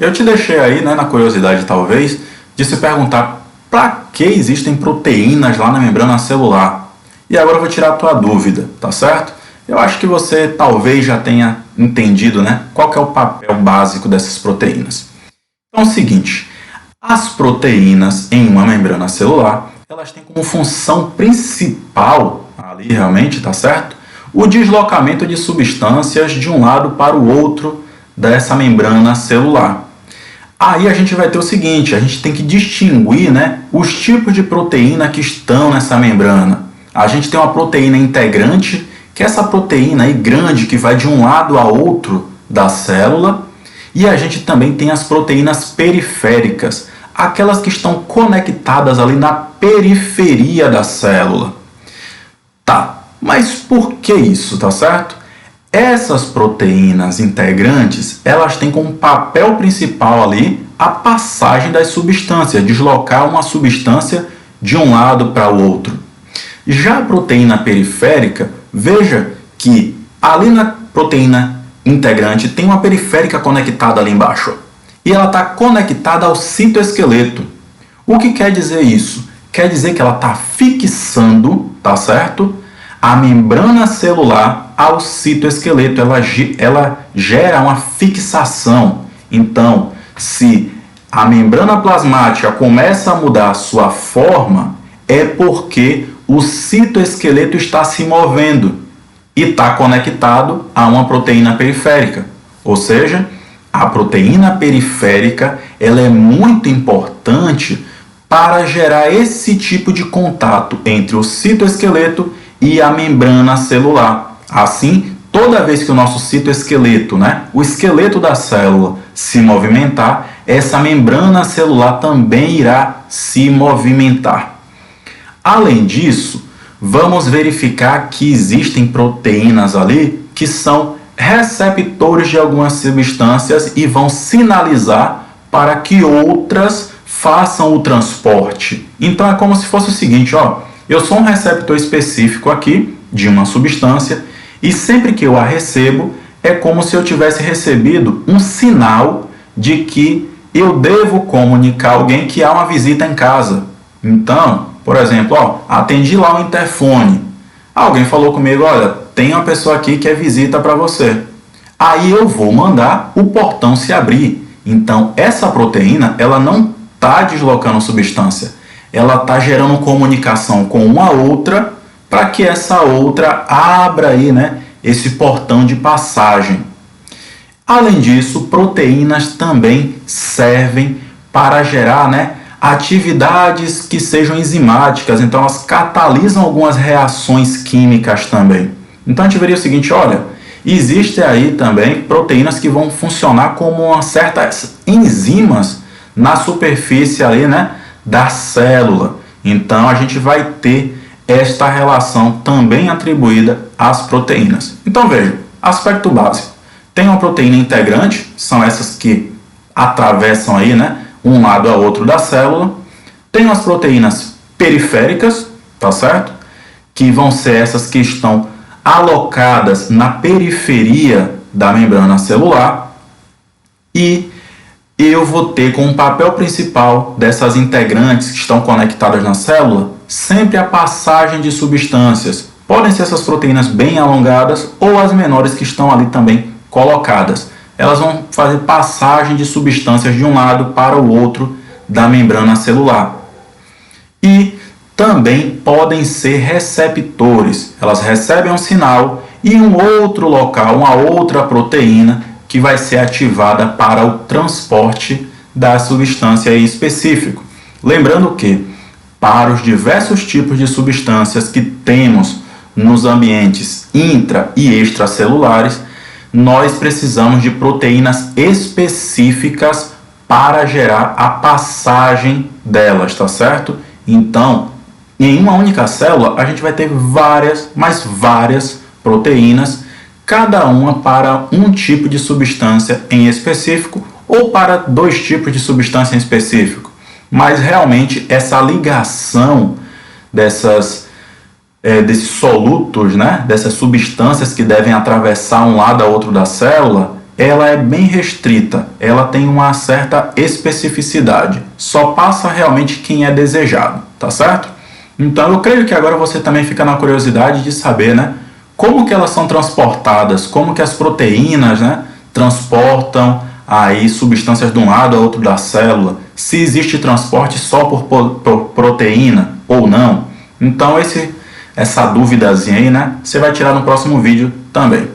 eu te deixei aí, né, na curiosidade talvez, de se perguntar para que existem proteínas lá na membrana celular. E agora eu vou tirar a tua dúvida, tá certo? Eu acho que você talvez já tenha entendido, né, qual que é o papel básico dessas proteínas. Então é o seguinte, as proteínas em uma membrana celular, elas têm como função principal ali realmente, tá certo? O deslocamento de substâncias de um lado para o outro dessa membrana celular. Aí a gente vai ter o seguinte, a gente tem que distinguir, né, os tipos de proteína que estão nessa membrana. A gente tem uma proteína integrante, que é essa proteína aí grande que vai de um lado a outro da célula, e a gente também tem as proteínas periféricas, aquelas que estão conectadas ali na periferia da célula. Tá, mas por que isso, tá certo? Essas proteínas integrantes, elas têm como papel principal ali a passagem das substâncias, deslocar uma substância de um lado para o outro. Já a proteína periférica, veja que ali na proteína integrante tem uma periférica conectada ali embaixo. E ela está conectada ao citoesqueleto. O que quer dizer isso? Quer dizer que ela está fixando, tá certo? A membrana celular ao citoesqueleto. Ela gera uma fixação. Então, se a membrana plasmática começa a mudar a sua forma, é porque o citoesqueleto está se movendo e está conectado a uma proteína periférica. Ou seja, a proteína periférica ela é muito importante para gerar esse tipo de contato entre o citoesqueleto e a membrana celular. Assim, toda vez que o nosso citoesqueleto, né, o esqueleto da célula, se movimentar, essa membrana celular também irá se movimentar. Além disso, vamos verificar que existem proteínas ali que são receptores de algumas substâncias e vão sinalizar para que outras façam o transporte. Então é como se fosse o seguinte, ó, eu sou um receptor específico aqui de uma substância e sempre que eu a recebo é como se eu tivesse recebido um sinal de que eu devo comunicar a alguém que há uma visita em casa. Então, por exemplo, ó, atendi lá o interfone. Alguém falou comigo, olha, tem uma pessoa aqui que é visita para você. Aí eu vou mandar o portão se abrir. Então, essa proteína, ela não está deslocando substância. Ela está gerando comunicação com uma outra para que essa outra abra aí, né, esse portão de passagem. Além disso, proteínas também servem para gerar, né, atividades que sejam enzimáticas, então elas catalisam algumas reações químicas também. Então a gente veria o seguinte, olha, existem aí também proteínas que vão funcionar como umas certas enzimas na superfície ali, né, da célula. Então a gente vai ter esta relação também atribuída às proteínas. Então veja, aspecto básico. Tem uma proteína integrante, são essas que atravessam aí, né, um lado a outro da célula. Tem as proteínas periféricas, tá certo? Que vão ser essas que estão alocadas na periferia da membrana celular. E eu vou ter como papel principal dessas integrantes que estão conectadas na célula sempre a passagem de substâncias. Podem ser essas proteínas bem alongadas ou as menores que estão ali também colocadas. Elas vão fazer passagem de substâncias de um lado para o outro da membrana celular. E também podem ser receptores. Elas recebem um sinal e um outro local, uma outra proteína que vai ser ativada para o transporte da substância em específico. Lembrando que, para os diversos tipos de substâncias que temos nos ambientes intra- e extracelulares, nós precisamos de proteínas específicas para gerar a passagem delas, tá certo? Então, em uma única célula, a gente vai ter várias proteínas, cada uma para um tipo de substância em específico ou para dois tipos de substância em específico. Mas realmente essa ligação desses solutos, né, dessas substâncias que devem atravessar um lado a outro da célula, ela é bem restrita, ela tem uma certa especificidade, só passa realmente quem é desejado, tá certo? Então eu creio que agora você também fica na curiosidade de saber, né, como que elas são transportadas, como que as proteínas, né, transportam aí substâncias de um lado a outro da célula, se existe transporte só por proteína ou não. Então essa duvidazinha aí, né, você vai tirar no próximo vídeo também.